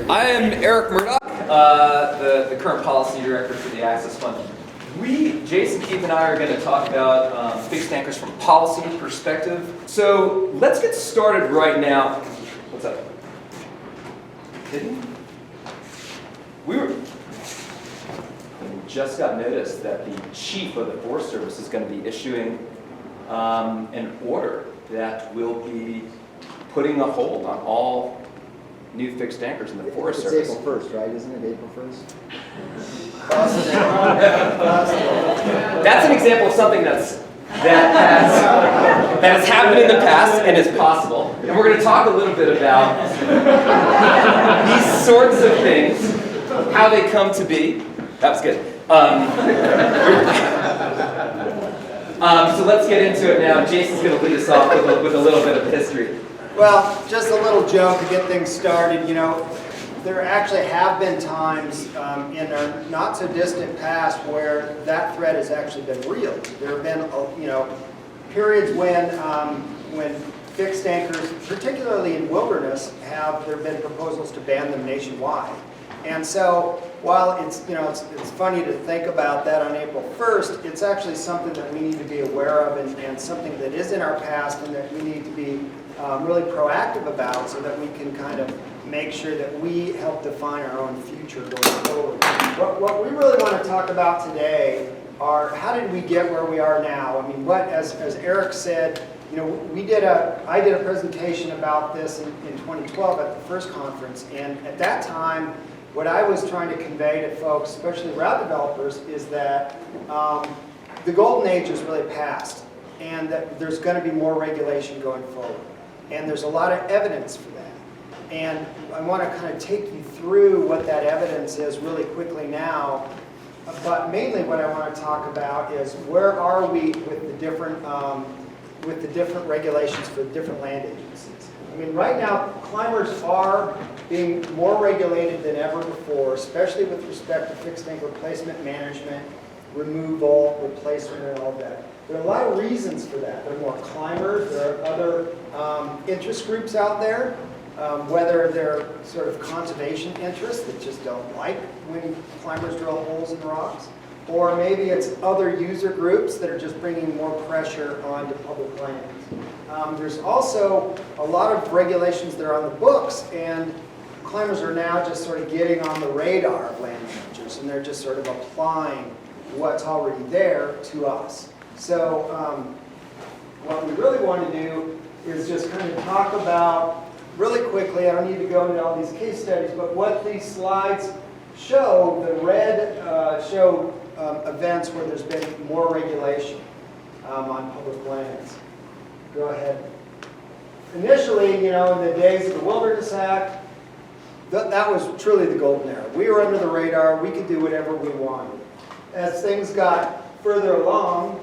I am Eric Murdoch, the current policy director for the Access Fund. Jason, Keith, and I are going to talk about fixed anchors from policy perspective. So let's get started right now. What's up? Kidding? We just got notice that the chief of the Forest Service is going to be issuing an order that will be putting a hold on all new fixed anchors in the Forest Service. It's April 1st, right? Isn't it April 1st? That's an example of something that has happened in the past and is possible. And we're going to talk a little bit about these sorts of things, how they come to be. That was good. So let's get into it now. Jason's going to lead us off with a little bit of history. Well, just a little joke to get things started. You know, there actually have been times in our not so distant past where that threat has actually been real. There have been, periods when fixed anchors, particularly in wilderness, there have been proposals to ban them nationwide. And so, while it's funny to think about that on April 1st, it's actually something that we need to be aware of and something that is in our past and that we need to be really proactive about so that we can kind of make sure that we help define our own future going forward. What we really want to talk about today are how did we get where we are now? I mean, as Eric said, I did a presentation about this in 2012 at the first conference, and at that time, what I was trying to convey to folks, especially route developers, is that the golden age is really past, and that there's going to be more regulation going forward. And there's a lot of evidence for that. And I want to kind of take you through what that evidence is really quickly now. But mainly what I want to talk about is where are we with the different regulations for different land agencies. I mean, right now, climbers are being more regulated than ever before, especially with respect to fixed anchor placement management, removal, replacement, and all that. There are a lot of reasons for that. There are more climbers, there are other interest groups out there, whether they're sort of conservation interests that just don't like when climbers drill holes in rocks, or maybe it's other user groups that are just bringing more pressure onto public lands. There's also a lot of regulations that are on the books, and climbers are now just sort of getting on the radar of land managers, and they're just sort of applying what's already there to us. So what we really want to do is just kind of talk about, really quickly, I don't need to go into all these case studies, but what these slides show, the red show events where there's been more regulation on public lands. Go ahead. Initially, in the days of the Wilderness Act, that was truly the golden era. We were under the radar. We could do whatever we wanted. As things got further along,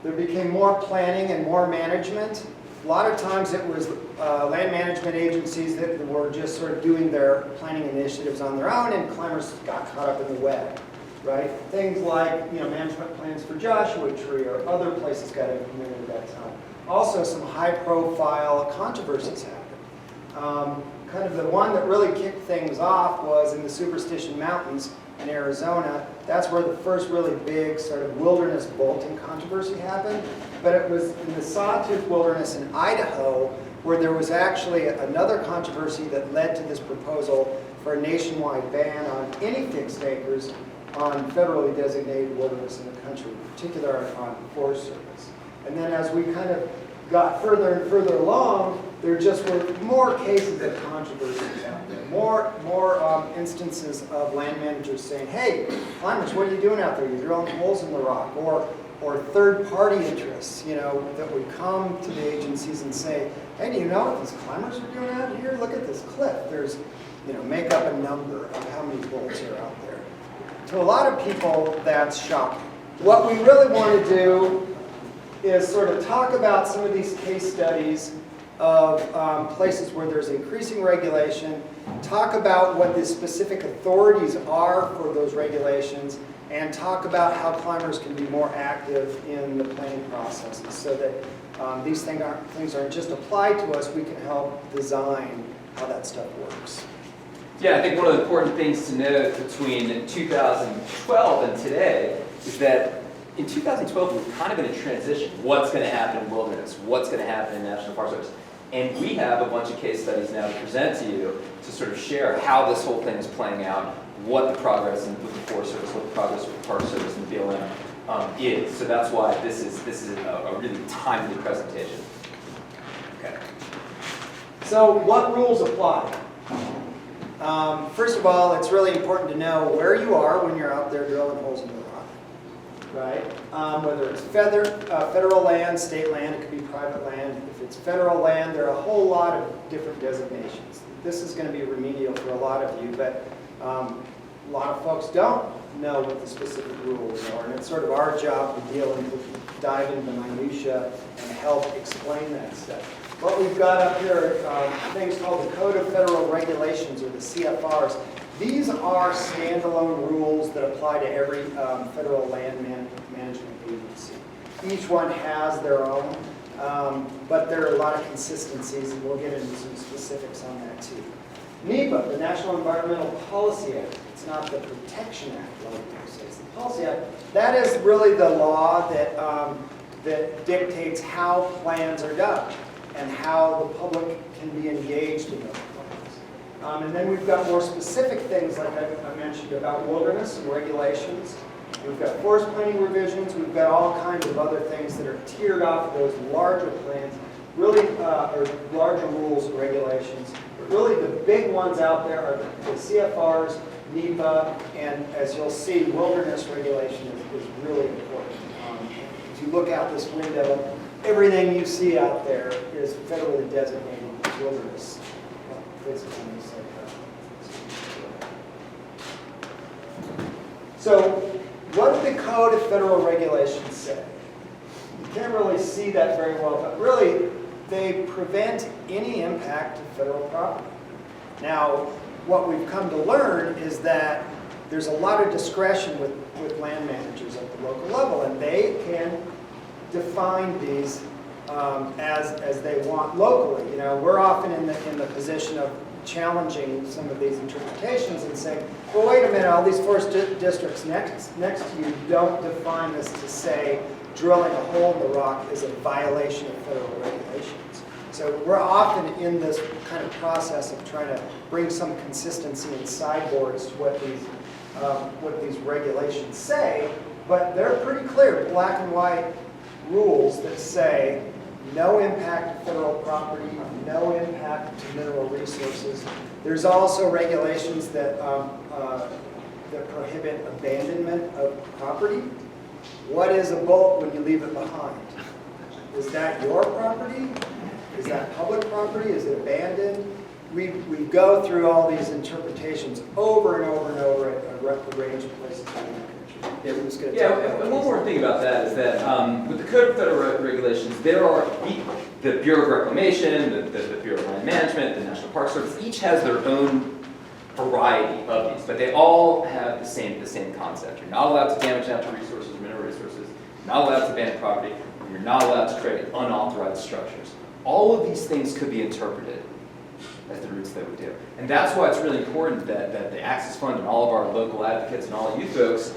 there became more planning and more management. A lot of times it was land management agencies that were just sort of doing their planning initiatives on their own, and climbers got caught up in the web, right? Things like management plans for Joshua Tree or other places got implemented at that time. Also, some high-profile controversies happened. Kind of the one that really kicked things off was in the Superstition Mountains in Arizona. That's where the first really big sort of wilderness bolting controversy happened. But it was in the Sawtooth Wilderness in Idaho where there was actually another controversy that led to this proposal for a nationwide ban on any fixed acres on federally designated wilderness in the country, in particular on Forest Service. And then as we kind of got further and further along, there just were more cases of controversies out there, more instances of land managers saying, hey, climbers, what are you doing out there? You're drilling holes in the rock. Or third-party interests, that would come to the agencies and say, hey, do you know what these climbers are doing out here? Look at this cliff. There's, make up a number of how many bolts are out there. To a lot of people, that's shocking. What we really want to do is sort of talk about some of these case studies of places where there's increasing regulation, talk about what the specific authorities are for those regulations, and talk about how climbers can be more active in the planning processes so that these things aren't just applied to us, we can help design how that stuff works. Yeah, I think one of the important things to note between 2012 and today is that in 2012 we're kind of in a transition. What's going to happen in wilderness? What's going to happen in National Park Service? And we have a bunch of case studies now to present to you to sort of share how this whole thing is playing out, what the progress with the Forest Service, what the progress with the Park Service and the BLM is. So that's why this is a really timely presentation. Okay. So what rules apply? First of all, it's really important to know where you are when you're out there drilling holes in the rock, right? Whether it's federal land, state land, it could be private land. If it's federal land, there are a whole lot of different designations. This is going to be remedial for a lot of you, but a lot of folks don't know what the specific rules are, and it's sort of our job to dive into the minutia and help explain that stuff. What we've got up here are things called the Code of Federal Regulations, or the CFRs. These are standalone rules that apply to every federal land management agency. Each one has their own, but there are a lot of consistencies, and we'll get into some specifics on that too. NIBIA, the National Environmental Policy Act. It's not the Protection Act, like you say. It's the Policy Act. That is really the law that, that dictates how plans are done and how the public can be engaged in those plans. And then we've got more specific things, like I mentioned, about wilderness and regulations. We've got forest planning revisions. We've got all kinds of other things that are tiered off of those larger plans, really, or larger rules and regulations. But really, the big ones out there are the CFRs, NIBIA, and as you'll see, wilderness regulation is really important. As you look out this window, everything you see out there is federally designated wilderness. So, what did the Code of Federal Regulations say? You can't really see that very well, but really, they prevent any impact to federal property. Now, what we've come to learn is that there's a lot of discretion with land managers at the local level, and they can define these as they want locally. You know, we're often in the position of challenging some of these interpretations and saying, well, wait a minute, all these forest districts next to you don't define this to say drilling a hole in the rock is a violation of federal regulations. So we're often in this kind of process of trying to bring some consistency and sideboards to what these regulations say, but they're pretty clear, black and white rules that say no impact to federal property, no impact to mineral resources. There's also regulations that prohibit abandonment of property. What is a boat when you leave it behind? Is that your property? Is that public property? Is it abandoned? We go through all these interpretations over and over and over at a range of places. And one more thing about that is that with the Code of Federal Regulations, there are the Bureau of Reclamation, the Bureau of Land Management, the National Park Service. Each has their own variety of these, but they all have the same concept. You're not allowed to damage natural resources, mineral resources. You're not allowed to abandon property. And you're not allowed to create unauthorized structures. All of these things could be interpreted as the routes they would do. And that's why it's really important that the Access Fund and all of our local advocates and all of you folks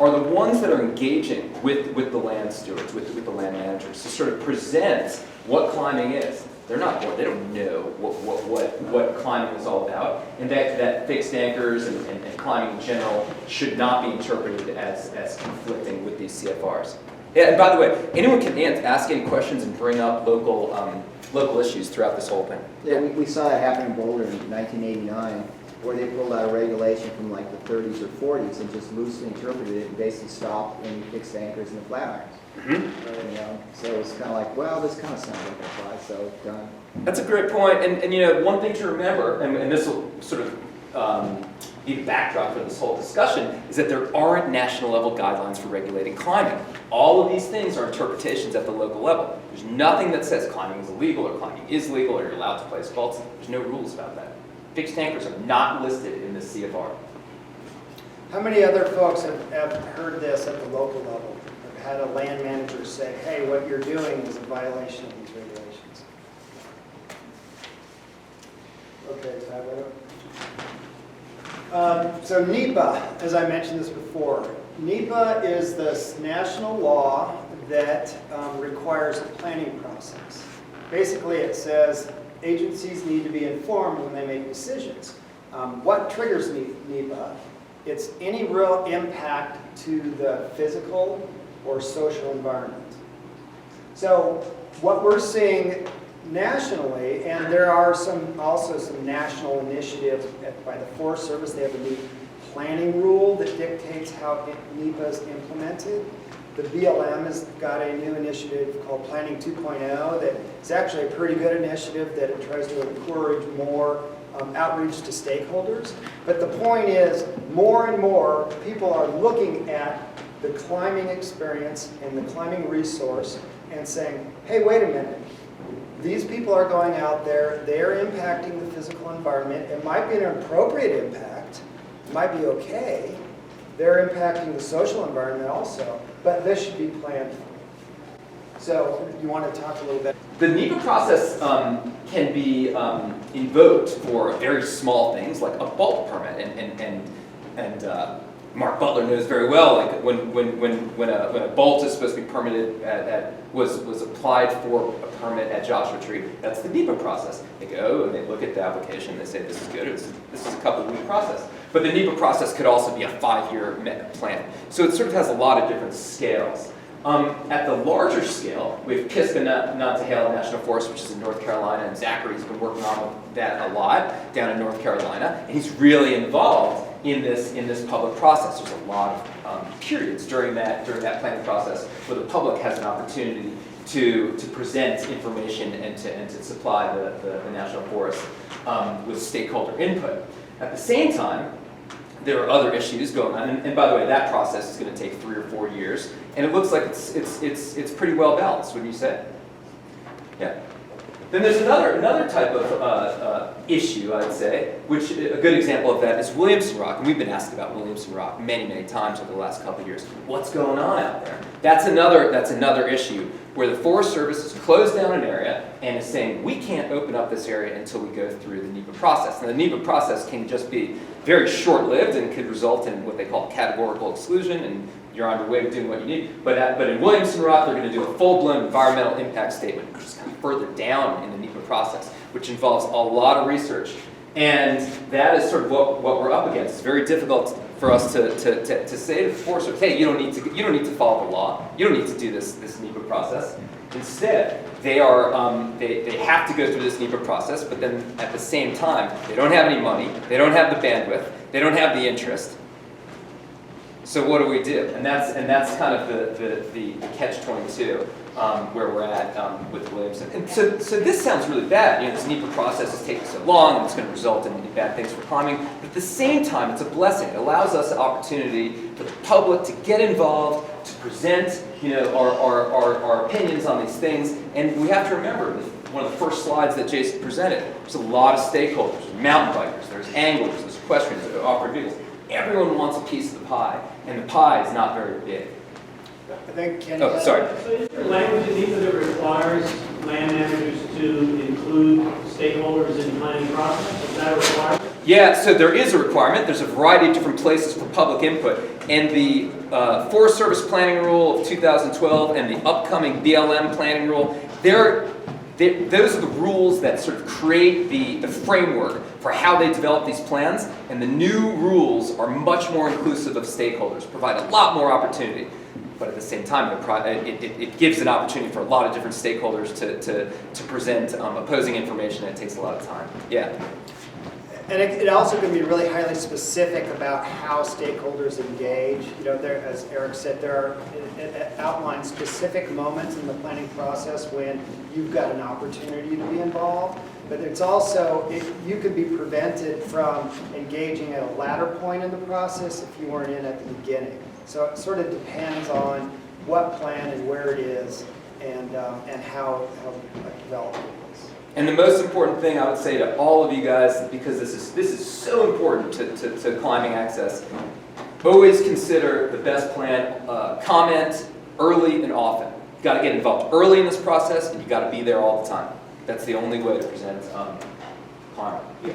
are the ones that are engaging with the land stewards, with the land managers, to sort of present what climbing is. They're not born, they don't know what climbing is all about, and that fixed anchors and climbing in general should not be interpreted as conflicting with these CFRs. Yeah, and by the way, anyone can ask any questions and bring up local issues throughout this whole thing. Yeah, we saw that happen in Boulder in 1989, where they pulled out a regulation from like the 30s or 40s and just loosely interpreted it and basically stopped any fixed anchors in the flat irons. Mm-hmm. You know, so it was kind of like, well, this kind of sounds like it applies, so done. That's a great point, and you know, one thing to remember, and this will sort of be the backdrop for this whole discussion, is that there aren't national level guidelines for regulating climbing. All of these things are interpretations at the local level. There's nothing that says climbing is illegal or climbing is legal or you're allowed to place faults. There's no rules about that. Fixed anchors are not listed in the CFR. How many other folks have heard this at the local level? Have had a land manager say, hey, what you're doing is a violation of these regulations? So NIBIA, as I mentioned this before, NIBIA is this national law that requires a planning process. Basically, it says agencies need to be informed when they make decisions. What triggers NIBIA? It's any real impact to the physical or social environment. So what we're seeing nationally, and there are also some national initiatives by the Forest Service. They have a new planning rule that dictates how NIBIA is implemented. The BLM has got a new initiative called Planning 2.0 that is actually a pretty good initiative that it tries to encourage more outreach to stakeholders. But the point is, more and more people are looking at the climbing experience and the climbing resource and saying, hey, wait a minute. These people are going out there, they're impacting the physical environment. It might be an appropriate impact, it might be okay. They're impacting the social environment also, but this should be planned for. So you want to talk a little bit? The NIBIA process can be invoked for very small things like a bulk permit, and Mark Butler knows very well, like when a bolt is supposed to be permitted was applied for a permit at Joshua Tree. That's the NIBIA process. They go and they look at the application. They say this is good. This is a couple of week process. But the NIBIA process could also be a 5-year plan. So it sort of has a lot of different scales. At the larger scale, we have Kiska-Nantahala National Forest, which is in North Carolina, and Zachary's been working on that a lot down in North Carolina, and he's really involved in this public process. There's a lot of periods during that planning process where the public has an opportunity to present information and to supply the National Forest with stakeholder input. At the same time, there are other issues going on, and by the way, that process is going to take 3 or 4 years, and it looks like it's pretty well balanced. Wouldn't you say? Yeah. Then there's another type of issue, I'd say, which a good example of that is Williamson Rock, and we've been asked about Williamson Rock many times over the last couple of years. What's going on out there? That's another issue where the Forest Service has closed down an area and is saying we can't open up this area until we go through the NIBIA process. And the NIBIA process can just be very short-lived and could result in what they call categorical exclusion, and you're on your way to doing what you need. But in Williamson Rock, they're going to do a full-blown environmental impact statement, which is kind of further down in the NIBIA process, which involves a lot of research. And that is sort of what we're up against. It's very difficult for us to say to the Forest Service, hey, you don't need to follow the law. You don't need to do this NIBIA process. Instead, they have to go through this NIBIA process, but then at the same time, they don't have any money, they don't have the bandwidth, they don't have the interest. So what do we do? And that's kind of the catch-22 where we're at with Williamson. And so this sounds really bad. You know, this NIBIA process is taking so long, and it's going to result in bad things for climbing. But at the same time, it's a blessing. It allows us an opportunity for the public to get involved, to present, our opinions on these things. And we have to remember that one of the first slides that Jason presented, there's a lot of stakeholders. There's mountain bikers, there's anglers, there's equestrians, there's off-road vehicles. Everyone wants a piece of the pie, and the pie is not very big. I think Kenny. Oh, sorry. So is there language in NIBIA that requires land managers to include stakeholders in the planning process? Is that a requirement? Yeah, so there is a requirement. There's a variety of different places for public input. And the Forest Service Planning Rule of 2012 and the upcoming BLM Planning Rule, those are the rules that sort of create the framework for how they develop these plans. And the new rules are much more inclusive of stakeholders, provide a lot more opportunity. But at the same time, it gives an opportunity for a lot of different stakeholders to present opposing information, and it takes a lot of time. Yeah. And it also can be really highly specific about how stakeholders engage. You know, there, as Eric said, it outlines specific moments in the planning process when you've got an opportunity to be involved. But it's also, you could be prevented from engaging at a latter point in the process if you weren't in at the beginning. So it sort of depends on what plan and where it is, and how developed it is. And the most important thing I would say to all of you guys, because this is so important to climbing access, always consider the best plan. Comment early and often. You got to get involved early in this process, and you got to be there all the time. That's the only way to present climber. Yeah.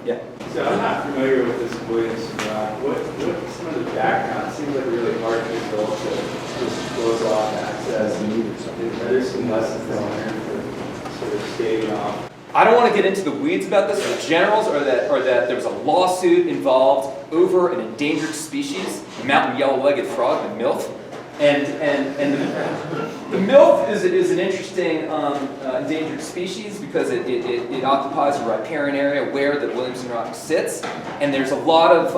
Yeah. So I'm not familiar with this Williamson Rock. What's some of the background? It seems like a really hard result to just close off access. Are there some lessons that learned for sort of staving off? I don't want to get into the weeds about this. The generals are that there was a lawsuit involved over an endangered species, the mountain yellow-legged frog, the milf. And the milf is an interesting endangered species because it occupies a riparian area where the Williamson Rock sits, and there's a lot of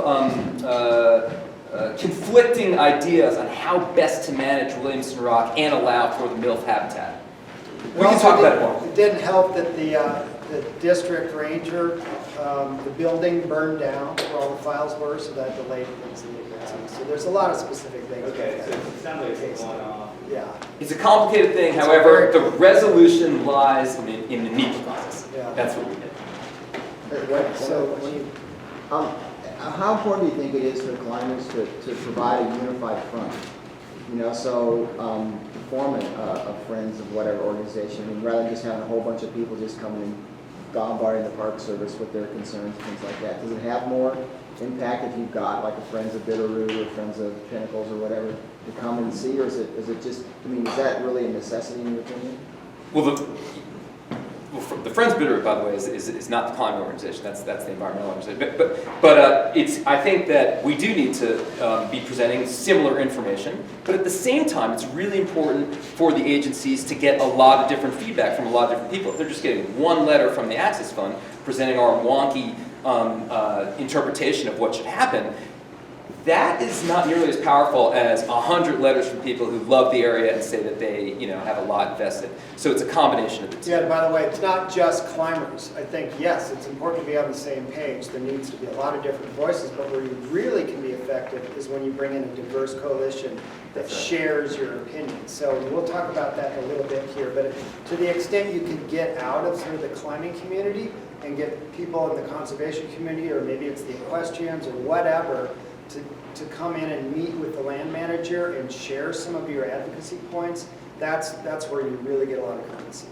conflicting ideas on how best to manage Williamson Rock and allow for the milf habitat. We can talk about it more. It didn't help that the district ranger, the building burned down where all the files were, so that delayed things in the advance. So there's a lot of specific things. Okay, so it sounds like it's going off. Yeah. It's a complicated thing, however, the resolution lies in the NIBIA process. Yeah. That's what we did. So when you, How important do you think it is for climbers to provide a unified front? You know, so to form a friends of whatever organization, I mean, rather than just having a whole bunch of people just coming and bombarding the Park Service with their concerns, things like that. Does it have more impact if you've got like a Friends of Bitterroot or Friends of Pinnacles or whatever to come and see, or is it just, I mean, is that really a necessity in your opinion? Well, the Friends of Bitterroot, by the way, is not the climbing organization. That's the environmental organization. But I think that we do need to be presenting similar information. But at the same time, it's really important for the agencies to get a lot of different feedback from a lot of different people. If they're just getting one letter from the Access Fund presenting our wonky interpretation of what should happen, that is not nearly as powerful as 100 letters from people who love the area and say that they, have a lot invested. So it's a combination of the two. yeah, by the way, it's not just climbers. I think, yes, it's important to be on the same page. There needs to be a lot of different voices, but where you really can be effective is when you bring in a diverse coalition that shares your opinions. So we'll talk about that in a little bit here, but to the extent you can get out of sort of the climbing community and get people in the conservation community, or maybe it's the equestrians or whatever, to come in and meet with the land manager and share some of your advocacy points, that's where you really get a lot of currency.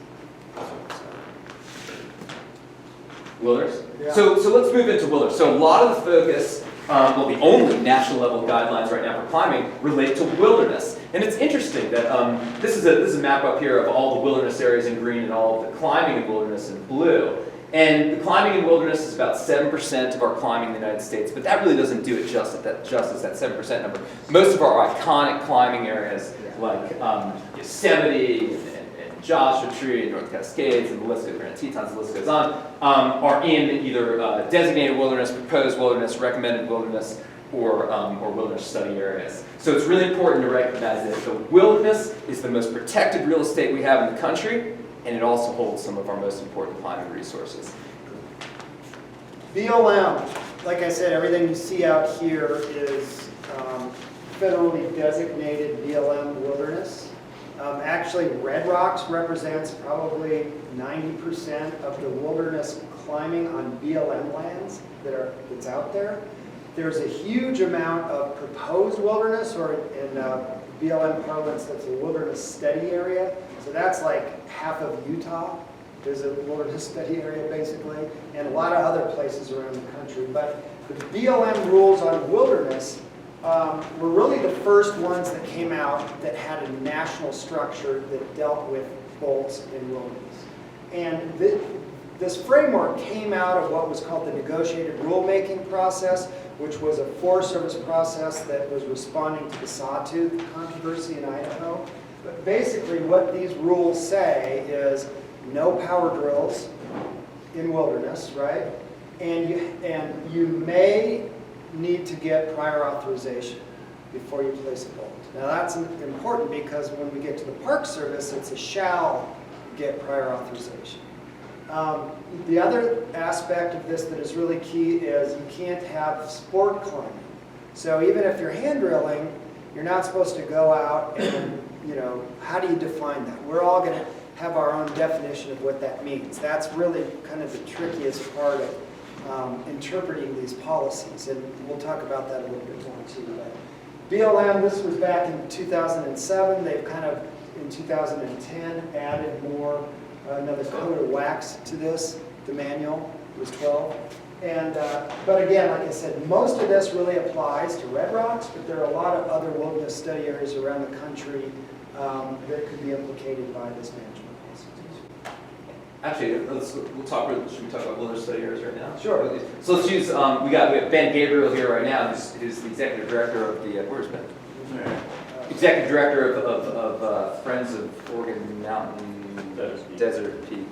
Wilderness? Yeah. So let's move into wilderness. So a lot of the focus, the only national level guidelines right now for climbing relate to wilderness. And it's interesting that this is a map up here of all the wilderness areas in green and all of the climbing in wilderness in blue. And the climbing in wilderness is about 7% of our climbing in the United States, but that really doesn't do it justice, that 7% number. Most of our iconic climbing areas, like Yosemite and Joshua Tree and North Cascades and the list goes, Grand Tetons, the list goes on, are in either designated wilderness, proposed wilderness, recommended wilderness, or wilderness study areas. So it's really important to recognize that the wilderness is the most protected real estate we have in the country, and it also holds some of our most important climbing resources. BLM, like I said, everything you see out here is federally designated BLM wilderness. Actually, Red Rocks represents probably 90% of the wilderness climbing on BLM lands that's out there. There's a huge amount of proposed wilderness, or in BLM parlance, that's a wilderness study area. So that's like half of Utah. There's a wilderness study area, basically, and a lot of other places around the country. But the BLM rules on wilderness were really the first ones that came out that had a national structure that dealt with bolts in wilderness. And this framework came out of what was called the negotiated rulemaking process, which was a Forest Service process that was responding to the sawtooth controversy in Idaho. But basically what these rules say is no power drills in wilderness, right? And you may need to get prior authorization before you place a bolt. Now that's important because when we get to the Park Service, it's a shall get prior authorization. The other aspect of this that is really key is you can't have sport climbing. So even if you're hand drilling, you're not supposed to go out and, how do you define that? We're all going to have our own definition of what that means. That's really kind of the trickiest part of interpreting these policies, and we'll talk about that a little bit more too. But BLM, this was back in 2007. They've kind of, in 2010, added more, another coat of wax to this. the manual was 12. And, but again, like I said, most of this really applies to Red Rocks, but there are a lot of other wilderness study areas around the country that could be implicated by this management policy. Actually, we'll talk. Should we talk about wilderness study areas right now? Sure. So let's use. We have Ben Gabriel here right now, who's the executive director of the. Where's Ben? Executive director of Friends of Oregon Mountain Desert Peak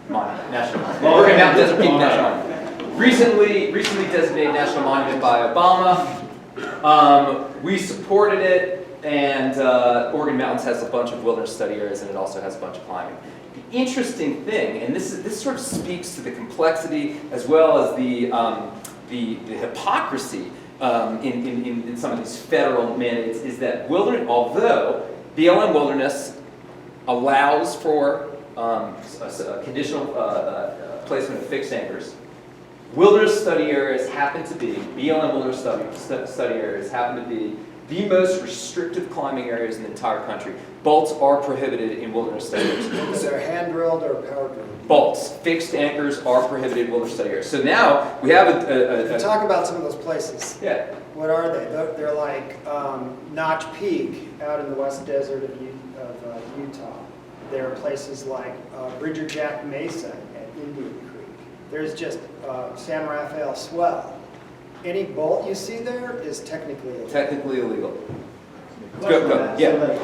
National Monument. Well, Oregon Mountain Desert Peak National Monument. Recently designated national monument by Obama. We supported it, and Oregon Mountains has a bunch of wilderness study areas, and it also has a bunch of climbing. The interesting thing, and this sort of speaks to the complexity as well as the hypocrisy in some of these federal mandates, is that wilderness, although BLM Wilderness allows for a conditional placement of fixed anchors, wilderness study areas happen to be, BLM wilderness study areas happen to be the most restrictive climbing areas in the entire country. Bolts are prohibited in wilderness study areas. They're hand drilled or power drilled? Bolts, fixed anchors are prohibited in wilderness study areas. So now we have Talk about some of those places. Yeah. What are they? They're like Notch Peak out in the West Desert of Utah. There are places like Bridger Jack Mesa at Indian Creek. There's just San Rafael Swell. Any bolt you see there is technically illegal. Technically illegal. Go. Yeah. So like,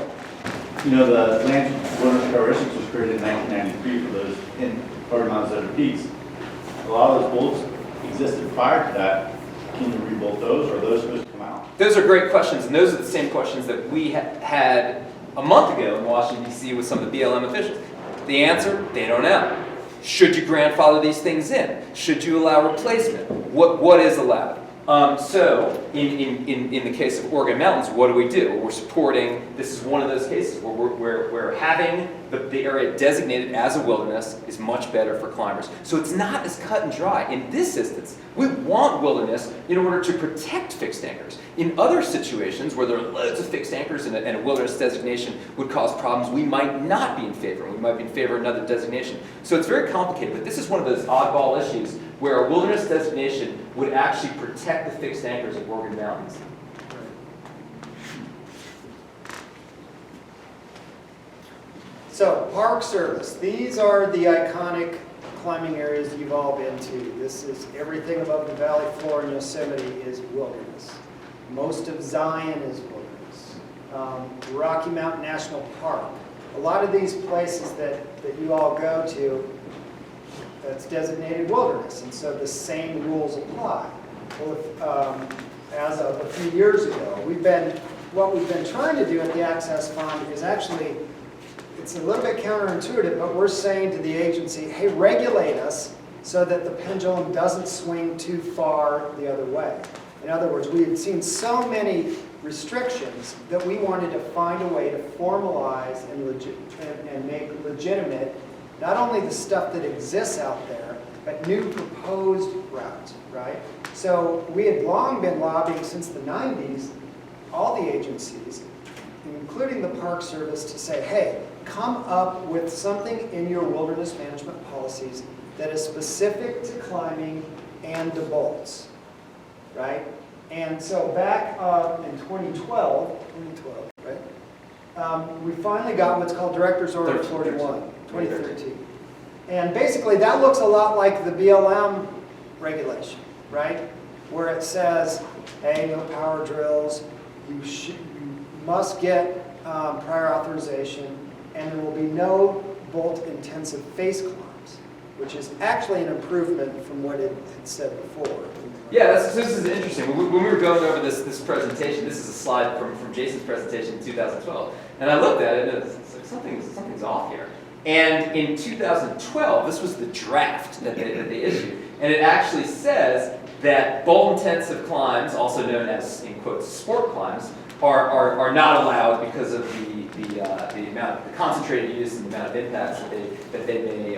you know, the Land Wilderness Coalition was created in 1993 for those in Oregon Mountains Desert Peaks. A lot of those bolts existed prior to that. Can you rebuild those, or are those supposed to come out? Those are great questions, and those are the same questions that we had a month ago in Washington, D.C. with some of the BLM officials. The answer, they don't know. Should you grandfather these things in? Should you allow replacement? What is allowed? So, in the case of Oregon Mountains, what do? We're supporting, this is one of those cases where we're having the area designated as a wilderness is much better for climbers. So it's not as cut and dry. In this instance, we want wilderness in order to protect fixed anchors. In other situations where there are loads of fixed anchors and a wilderness designation would cause problems, we might not be in favor. We might be in favor of another designation. So it's very complicated, but this is one of those oddball issues where a wilderness designation would actually protect the fixed anchors of Oregon Mountains. So, Park Service. These are the iconic climbing areas you've all been to. This is everything above the valley floor in Yosemite is wilderness. Most of Zion is wilderness. Rocky Mountain National Park. A lot of these places that you all go to, that's designated wilderness, and so the same rules apply. Well, as of a few years ago, what we've been trying to do at the Access Fund is actually, it's a little bit counterintuitive, but we're saying to the agency, hey, regulate us so that the pendulum doesn't swing too far the other way. In other words, we had seen so many restrictions that we wanted to find a way to formalize and make legitimate not only the stuff that exists out there, but new proposed routes, right? So we had long been lobbying since the 90s, all the agencies, including the Park Service, to say, hey, come up with something in your wilderness management policies that is specific to climbing and to bolts, right? And so back in 2012, right? We finally got what's called Director's Order 41, 2013. And basically that looks a lot like the BLM regulation, right? Where it says, hey, no power drills, you must get prior authorization, and there will be no bolt-intensive face climbs, which is actually an improvement from what it had said before. Yeah, this is interesting. When we were going over this presentation, this is a slide from Jason's presentation in 2012, and I looked at it and it's like something's off here. And in 2012, this was the draft that they issued, and it actually says that bolt-intensive climbs, also known as, in quotes, sport climbs, are not allowed because of the concentrated use and the amount of impacts that they may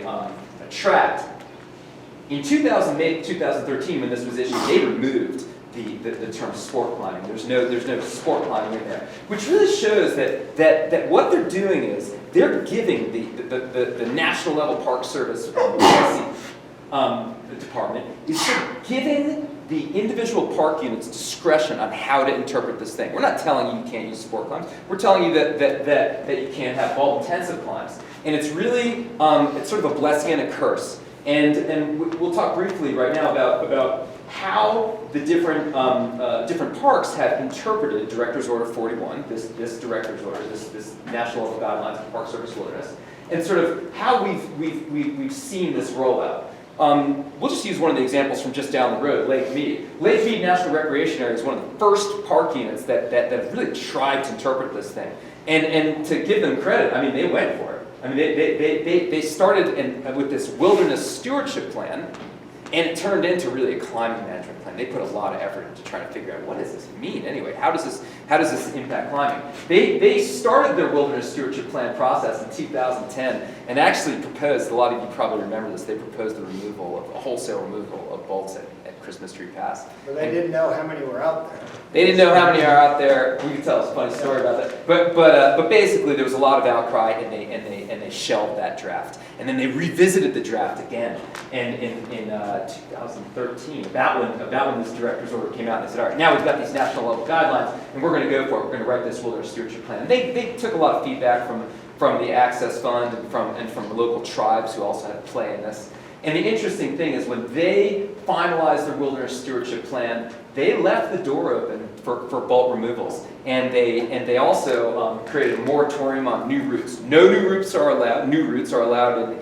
attract. In 2013, when this was issued, they removed the term sport climbing. There's no sport climbing in there, which really shows that what they're doing is they're giving the national level Park Service the department is sort of giving the individual park units discretion on how to interpret this thing. We're not telling you you can't use sport climbs. We're telling you that you can't have vault-intensive climbs. And it's really, it's sort of a blessing and a curse. And we'll talk briefly right now about how the different parks have interpreted Director's Order 41, this Director's Order, this National Level Guidelines for Park Service Wilderness, and sort of how we've seen this roll out. We'll just use one of the examples from just down the road, Lake Mead. Lake Mead National Recreation Area is one of the first park units that really tried to interpret this thing. And to give them credit, I mean, they went for it. I mean, they started with this wilderness stewardship plan, and it turned into really a climate management plan. They put a lot of effort into trying to figure out, what does this mean anyway? How does this impact climbing? They started their wilderness stewardship plan process in 2010 and actually proposed, a lot of you probably remember this, they proposed the wholesale removal of bolts at Christmas Tree Pass. But they didn't know how many were out there. They didn't know how many are out there. We could tell us a funny story about that. But basically there was a lot of outcry, and they shelved that draft. And then they revisited the draft again in 2013, about when this Director's Order came out. And they said, all right, now we've got these national level guidelines, and we're going to go for it. We're going to write this wilderness stewardship plan. And they took a lot of feedback from the Access Fund and from the local tribes who also had a play in this. And the interesting thing is when they finalized their wilderness stewardship plan, they left the door open for bolt removals. And they also created a moratorium on new routes. No new routes are allowed. New routes are allowed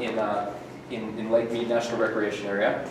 in Lake Mead National Recreation Area.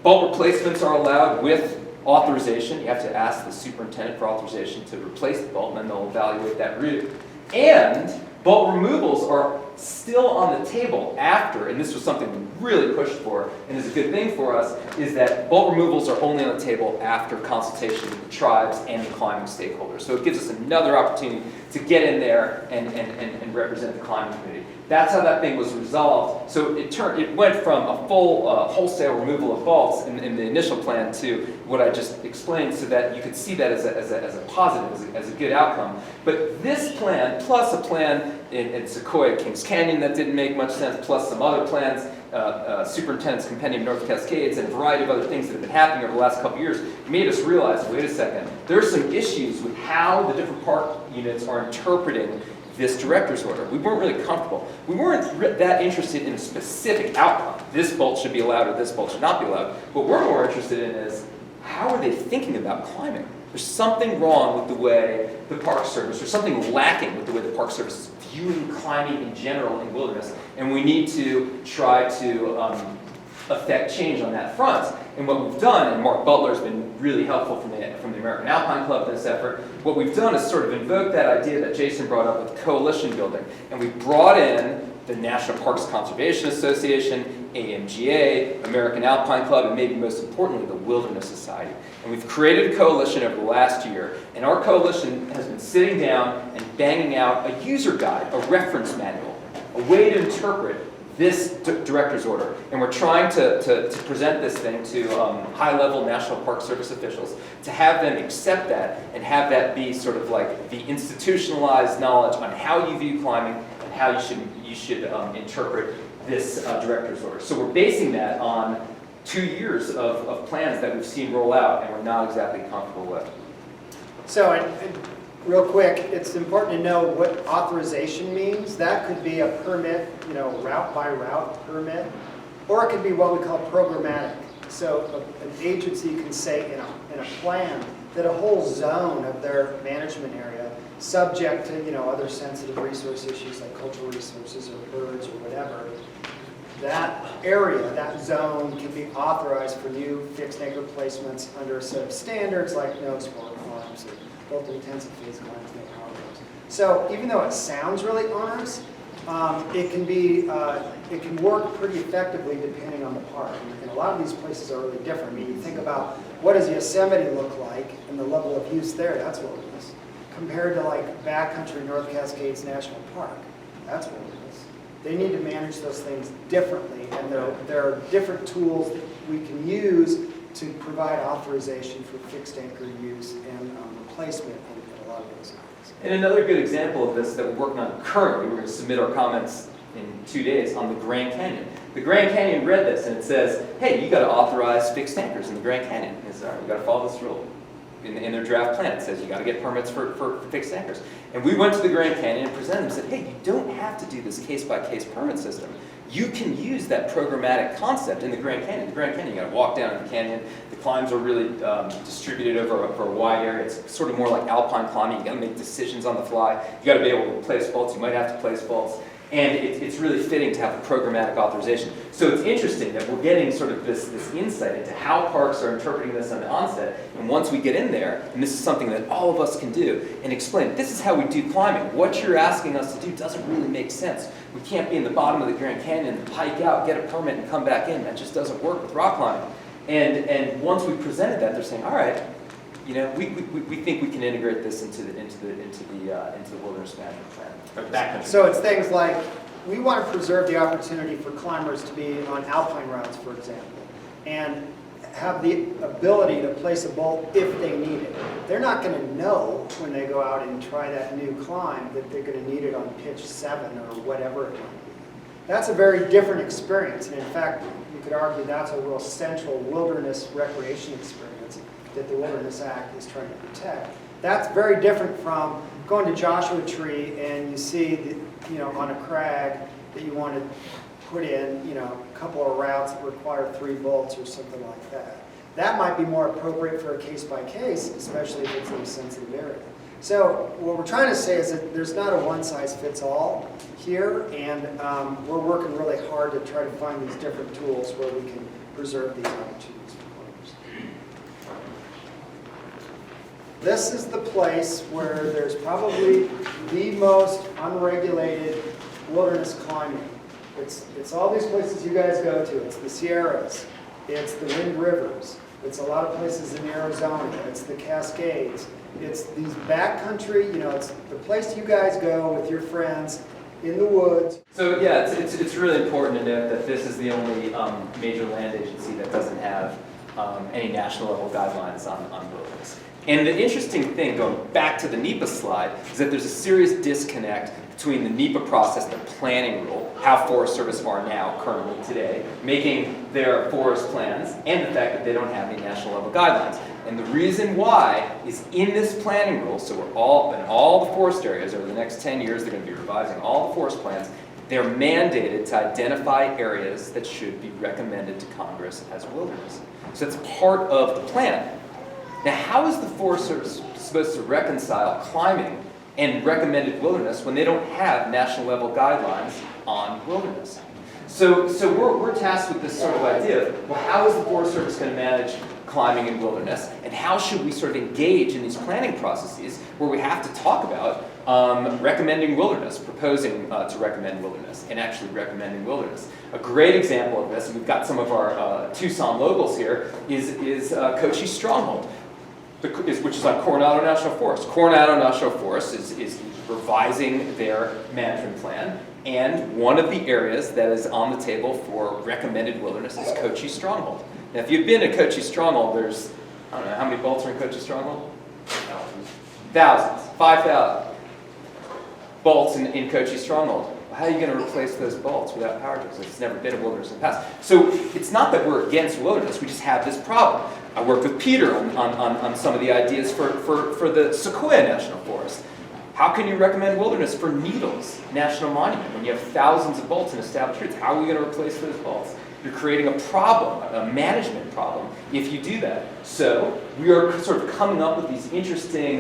Bolt replacements are allowed with authorization. You have to ask the superintendent for authorization to replace the bolt, and then they'll evaluate that route. And bolt removals are still on the table after, and this was something we really pushed for, and is a good thing for us, is that bolt removals are only on the table after consultation with the tribes and the climbing stakeholders. So it gives us another opportunity to get in there and represent the climbing community. That's how that thing was resolved. So it went from a full wholesale removal of bolts in the initial plan to what I just explained, so that you could see that as a positive, as a good outcome. But this plan, plus a plan in Sequoia, Kings Canyon that didn't make much sense, plus some other plans, Superintendent's Compendium North Cascades, and a variety of other things that have been happening over the last couple of years, made us realize, wait a second, there's some issues with how the different park units are interpreting this Director's Order. We weren't really comfortable. We weren't that interested in a specific outcome. This bolt should be allowed or this bolt should not be allowed. What we're more interested in is, how are they thinking about climbing? There's something wrong with the way the Park Service, there's something lacking with the way the Park Service is viewing climbing in general in wilderness, and we need to try to affect change on that front. And what we've done, and Mark Butler has been really helpful from the American Alpine Club in this effort, what we've done is sort of invoke that idea that Jason brought up with coalition building. And we brought in the National Parks Conservation Association, AMGA, American Alpine Club, and maybe most importantly, the Wilderness Society. And we've created a coalition over the last year, and our coalition has been sitting down and banging out a user guide, a reference manual, a way to interpret this Director's Order. And we're trying to present this thing to high-level National Park Service officials, to have them accept that and have that be sort of like the institutionalized knowledge on how you view climbing and how you should interpret this Director's Order. So we're basing that on 2 years of plans that we've seen roll out, and we're not exactly comfortable with. So, and real quick, it's important to know what authorization means. That could be a permit, route by route permit, or it could be what we call programmatic. So an agency can say in a plan that a whole zone of their management area, subject to other sensitive resource issues like cultural resources or birds or whatever, that area, that zone can be authorized for new fixed anchor placements under a set of standards like no sport climbs or both intensive phase climbs, no power climbs. So even though it sounds really onerous, it can work pretty effectively depending on the park. And a lot of these places are really different. I mean, you think about what does Yosemite look like and the level of use there, that's wilderness, compared to like backcountry North Cascades National Park, that's wilderness. They need to manage those things differently, and there are different tools that we can use to provide authorization for fixed anchor use and replacement in a lot of those areas. And another good example of this that we're working on currently, we're going to submit our comments in 2 days on the Grand Canyon. The Grand Canyon read this and it says, hey, you got to authorize fixed tankers in the Grand Canyon. And it's, all right, we got to follow this rule. In their draft plan, it says you got to get permits for fixed tankers. And we went to the Grand Canyon and presented and said, hey, you don't have to do this case-by-case permit system. You can use that programmatic concept in the Grand Canyon. The Grand Canyon, you got to walk down in the canyon. The climbs are really distributed over a wide area. It's sort of more like alpine climbing. You got to make decisions on the fly. You got to be able to place faults. You might have to place faults. And it's really fitting to have a programmatic authorization. So it's interesting that we're getting sort of this insight into how parks are interpreting this on the onset. And once we get in there, and this is something that all of us can do, and explain, this is how we do climbing. What you're asking us to do doesn't really make sense. We can't be in the bottom of the Grand Canyon and hike out, get a permit, and come back in. That just doesn't work with rock climbing. And once we presented that, they're saying, all right, you know, we think we can integrate this into the wilderness management plan. So it's things like, we want to preserve the opportunity for climbers to be on alpine routes, for example, and have the ability to place a bolt if they need it. They're not going to know when they go out and try that new climb that they're going to need it on pitch 7 or whatever it might be. That's a very different experience, and in fact, you could argue that's a real central wilderness recreation experience that the Wilderness Act is trying to protect. That's very different from going to Joshua Tree and you see, you know, on a crag that you want to put in, you know, a couple of routes that require 3 bolts or something like that. That might be more appropriate for a case-by-case, especially if it's in a sensitive area. So what we're trying to say is that there's not a one-size-fits-all here, and we're working really hard to try to find these different tools where we can preserve these opportunities for climbers. This is the place where there's probably the most unregulated wilderness climbing. It's all these places you guys go to. It's the Sierras. It's the Wind Rivers. It's a lot of places in Arizona. It's the Cascades. It's these backcountry, you know, it's the place you guys go with your friends in the woods. So yeah, it's really important to note that this is the only major land agency that doesn't have any national level guidelines on wilderness. And the interesting thing, going back to the NEPA slide, is that there's a serious disconnect between the NEPA process, the planning rule, how Forest Service are now, currently, today, making their forest plans, and the fact that they don't have any national level guidelines. And the reason why is in this planning rule, so we're all, in all the forest areas over the next 10 years, they're going to be revising all the forest plans, they're mandated to identify areas that should be recommended to Congress as wilderness. So it's part of the plan. Now, how is the Forest Service supposed to reconcile climbing and recommended wilderness when they don't have national level guidelines on wilderness? So we're tasked with this sort of idea of, well, how is the Forest Service going to manage climbing and wilderness, and how should we sort of engage in these planning processes where we have to talk about recommending wilderness, proposing to recommend wilderness, and actually recommending wilderness. A great example of this, and we've got some of our Tucson locals here, is Cochise Stronghold, which is on Coronado National Forest. Coronado National Forest is revising their management plan, and one of the areas that is on the table for recommended wilderness is Cochise Stronghold. Now, if you've been to Cochise Stronghold, there's, I don't know, how many bolts are in Cochise Stronghold? Thousands, 5,000 bolts in Cochise Stronghold. How are you going to replace those bolts without power tools? It's never been a wilderness in the past. So it's not that we're against wilderness, we just have this problem. I worked with Peter on some of the ideas for the Sequoia National Forest. How can you recommend wilderness for Needles National Monument when you have thousands of bolts in established routes? How are we going to replace those bolts? You're creating a problem, a management problem, if you do that. So we are sort of coming up with these interesting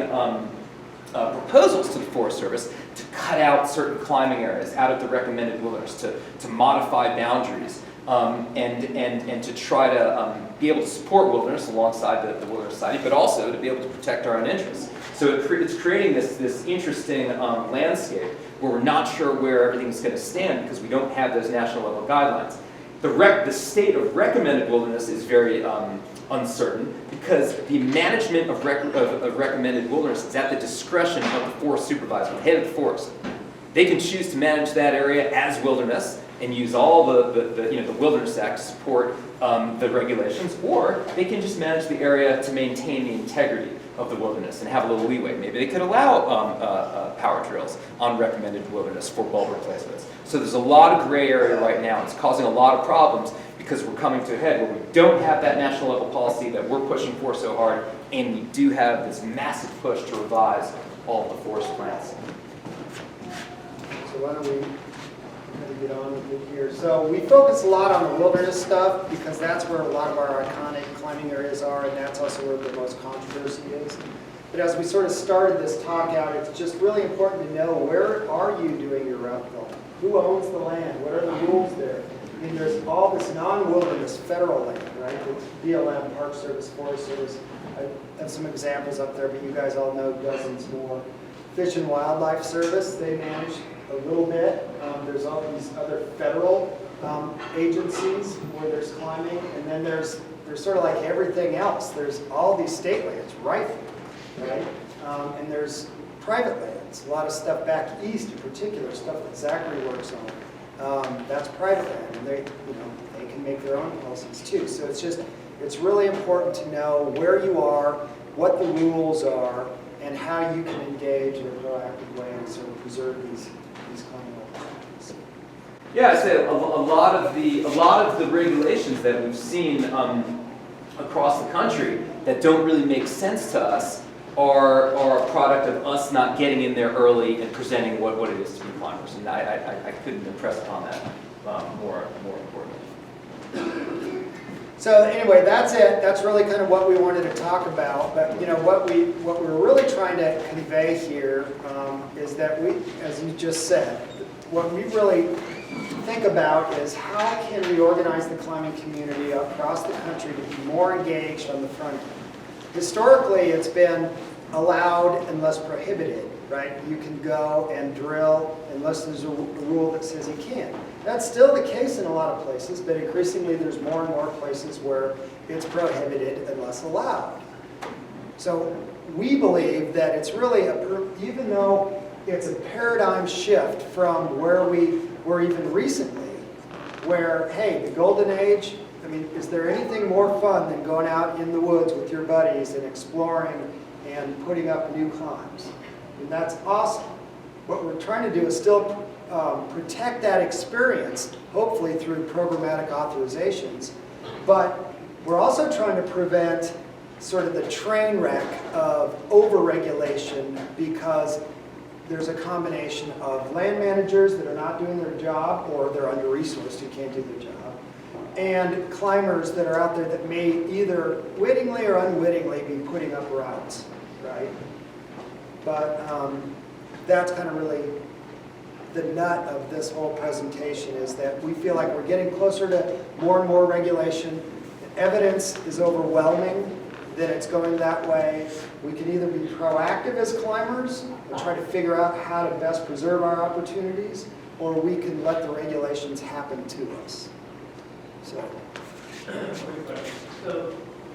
proposals to the Forest Service to cut out certain climbing areas out of the recommended wilderness, to modify boundaries, and to try to be able to support wilderness alongside the Wilderness Society, but also to be able to protect our own interests. So it's creating this interesting landscape where we're not sure where everything's going to stand because we don't have those national level guidelines. The state of recommended wilderness is very uncertain because the management of recommended wilderness is at the discretion of the forest supervisor, the head of the forest. They can choose to manage that area as wilderness, and use all the Wilderness Act to support the regulations, or they can just manage the area to maintain the integrity of the wilderness and have a little leeway. Maybe they could allow power drills on recommended wilderness for bulb replacements. So there's a lot of gray area right now. It's causing a lot of problems because we're coming to a head where we don't have that national level policy that we're pushing for so hard, and we do have this massive push to revise all the forest plans. So why don't we get on with it here. So we focus a lot on the wilderness stuff because that's where a lot of our iconic climbing areas are, and that's also where the most controversy is. But as we sort of started this talk out, it's just really important to know, where are you doing your route building? Who owns the land? What are the rules there? I mean, there's all this non-wilderness federal land, right? It's BLM, Park Service, Forest Service. I have some examples up there, but you guys all know dozens more. Fish and Wildlife Service, they manage a little bit. There's all these other federal agencies where there's climbing, and then there's sort of like everything else. There's all these state lands, right? And there's private lands. A lot of stuff back east, in particular, stuff that Zachary works on. That's private land, and they can make their own policies too. So it's really important to know where you are, what the rules are, and how you can engage in a proactive way and sort of preserve these climbing opportunities. Yeah, I'd say a lot of the regulations that we've seen across the country that don't really make sense to us are a product of us not getting in there early and presenting what it is to be climbers. And I couldn't impress upon that more importantly. So anyway, that's it. That's really kind of what we wanted to talk about. But what we're really trying to convey here is that we, as you just said, what we really think about is how can we organize the climbing community across the country to be more engaged on the front end. Historically, it's been allowed unless prohibited, right? You can go and drill unless there's a rule that says you can't. That's still the case in a lot of places, but increasingly there's more and more places where it's prohibited unless allowed. So we believe that it's really, even though it's a paradigm shift from where we were even recently, where, hey, the golden age, I mean, is there anything more fun than going out in the woods with your buddies and exploring and putting up new climbs? And that's awesome. What we're trying to do is still protect that experience, hopefully through programmatic authorizations, but we're also trying to prevent sort of the train wreck of over-regulation, because there's a combination of land managers that are not doing their job, or they're under-resourced who can't do their job, and climbers that are out there that may either wittingly or unwittingly be putting up routes, right? But that's kind of really the nut of this whole presentation, is that we feel like we're getting closer to more and more regulation. The evidence is overwhelming that it's going that way. We can either be proactive as climbers and try to figure out how to best preserve our opportunities, or we can let the regulations happen to us. So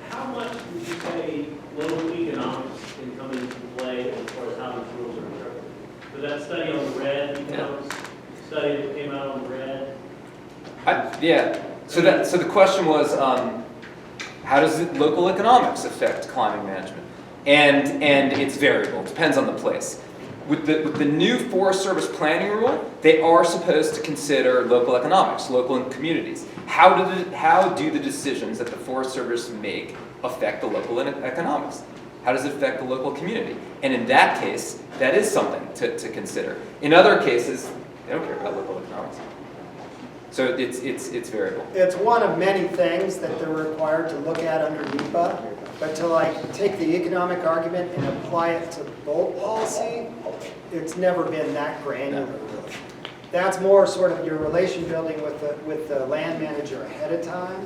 how much would you say local economics can come into play as far as how these rules are interpreted? So that study on the red, economics study that came out on the red? Yeah. So the question was, how does local economics affect climbing management? And it's variable. It depends on the place. With the new Forest Service planning rule, they are supposed to consider local economics, local communities. How do the decisions that the Forest Service make affect the local economics? How does it affect the local community? And in that case, that is something to consider. In other cases, they don't care about local economics. So it's variable. it's one of many things that they're required to look at under NIBIA, but to take the economic argument and apply it to bolt policy, it's never been that granular, really. That's more sort of your relation building with the land manager ahead of time,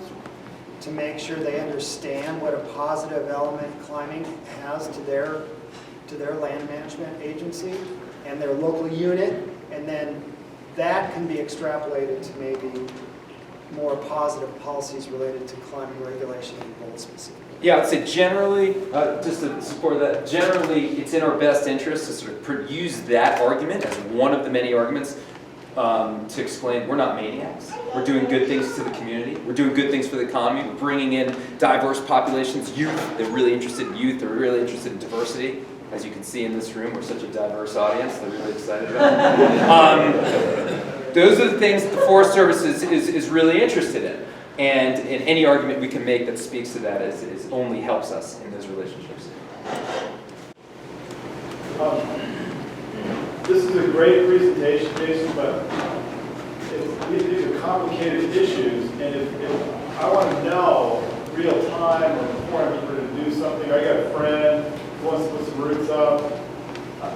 to make sure they understand what a positive element climbing has to their land management agency and their local unit, and then that can be extrapolated to maybe more positive policies related to climbing regulation and bolt specifically. Yeah, I'd say generally, just to support that, generally it's in our best interest to sort of use that argument as one of the many arguments to explain we're not maniacs. We're doing good things to the community. We're doing good things for the economy. We're bringing in diverse populations, youth. They're really interested in youth. They're really interested in diversity. As you can see in this room, we're such a diverse audience. They're really excited about it. Those are the things that the Forest Service is really interested in. And any argument we can make that speaks to that is only helps us in those relationships. This is a great presentation, Jason, but these are complicated issues, and if I want to know real time or before I'm eager to do something, I got a friend who wants to put some roots up,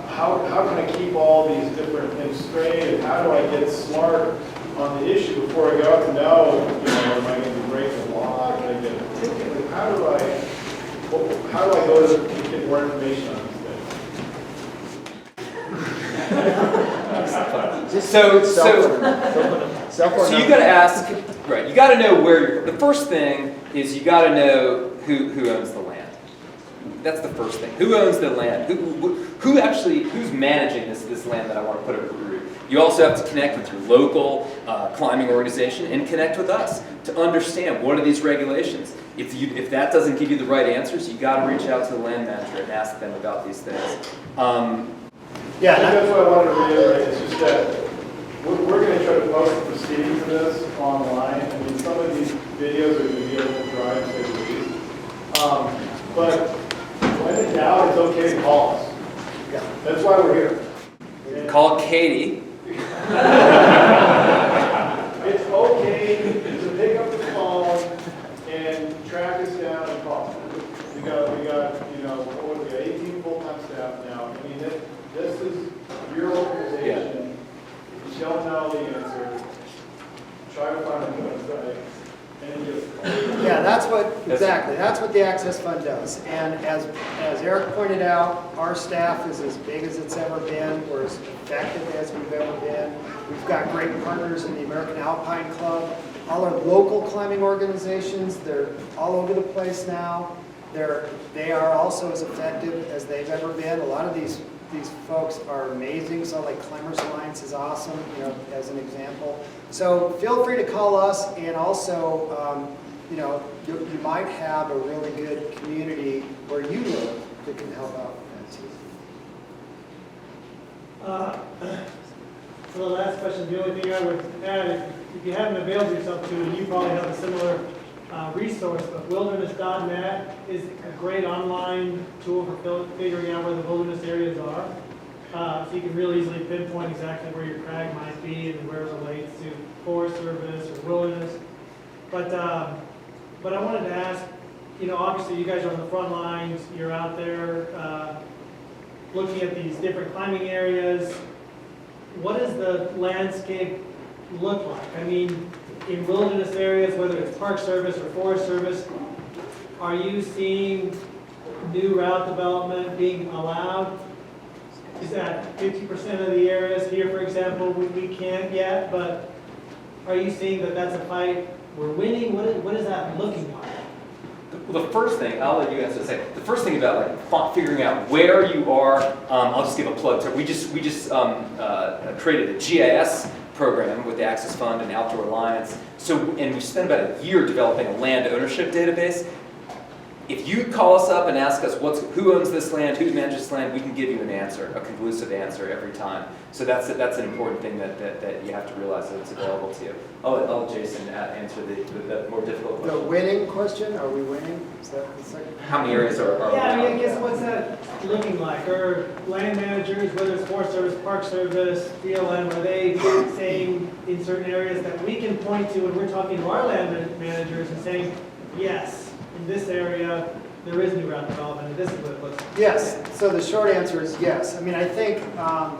how can I keep all these different things straight, and how do I get smart on the issue before I go out to know, am I going to break the law, can I get a ticket, like, how do I go to get more information on these things? So you got to ask, right? You got to know where you're. The first thing is you got to know who owns the land. That's the first thing. Who owns the land? Who's managing this land that I want to put over root? You also have to connect with your local climbing organization and connect with us to understand what are these regulations. If that doesn't give you the right answers, you got to reach out to the land manager and ask them about these things. Yeah, that's what I wanted to reiterate. It's just that we're going to try to post the proceedings of this online. I mean, some of these videos are going to be able to drive to the release. But when in doubt, it's okay to call us. Yeah. That's why we're here. Call Katie. It's okay to pick up the phone and track us down and call. We got 18 full-time staff now. I mean, this is your organization. If you don't know the answer, try to find a website and just call. Yeah, that's what the Access Fund does. And as Eric pointed out, our staff is as big as it's ever been. We're as effective as we've ever been. We've got great partners in the American Alpine Club. All our local climbing organizations, they're all over the place now. They are also as effective as they've ever been. A lot of these folks are amazing. So like Climbers Alliance is awesome, as an example. So feel free to call us, and also, you might have a really good community where you live that can help out with that too. For the last question, the only thing I would add is if you haven't availed yourself to it, you probably have a similar resource, but wilderness.net is a great online tool for figuring out where the wilderness areas are. So you can really easily pinpoint exactly where your crag might be and where it relates to Forest Service or wilderness. But I wanted to ask, obviously you guys are on the front lines, you're out there looking at these different climbing areas. What does the landscape look like? I mean, in wilderness areas, whether it's Park Service or Forest Service, are you seeing new route development being allowed? Is that 50% of the areas here, for example, we can't yet, but are you seeing that that's a fight we're winning? What is that looking like? Well, the first thing, I'll let you answer the second. The first thing about figuring out where you are, I'll just give a plug. So we just created a GIS program with the Access Fund and Outdoor Alliance. And we spent about a year developing a land ownership database. If you call us up and ask us who owns this land, who manages this land, we can give you an answer, a conclusive answer every time. So that's an important thing that you have to realize that it's available to you. I'll let Jason answer the more difficult question. The winning question, are we winning? Is that the second? How many areas are Yeah, I guess what's that looking like? Are land managers, whether it's Forest Service, Park Service, BLM, are they saying in certain areas that we can point to when we're talking to our land managers and saying, yes, in this area, there is new route development, and this is what it looks like? Yes. So the short answer is yes. I mean, I think, a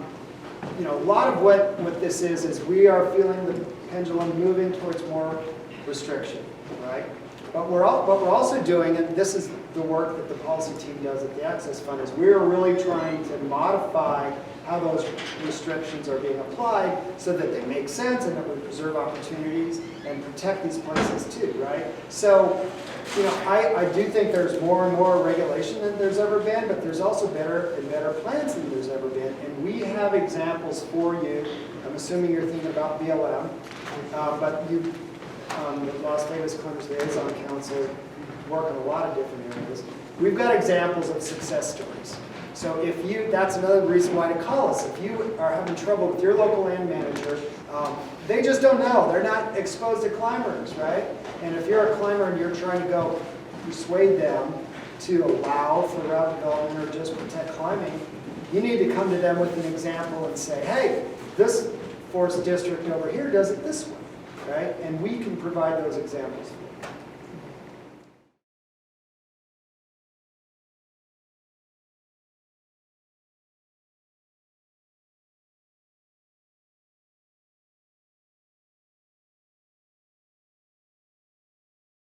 lot of what this is we are feeling the pendulum moving towards more restriction, right? But what we're also doing, and this is the work that the policy team does at the Access Fund, is we're really trying to modify how those restrictions are being applied so that they make sense and that we preserve opportunities and protect these places too, right? So, I do think there's more and more regulation than there's ever been, but there's also better and better plans than there's ever been. And we have examples for you. I I'm assuming you're thinking about BLM, but you, the Las Vegas Climbers Liaison Council, work in a lot of different areas. We've got examples of success stories. So if you, that's another reason why to call us. If you are having trouble with your local land manager, they just don't know. They're not exposed to climbers, right? And if you're a climber and you're trying to go persuade them to allow for route development or just protect climbing, you need to come to them with an example and say, hey, this forest district over here does it this way, right? And we can provide those examples.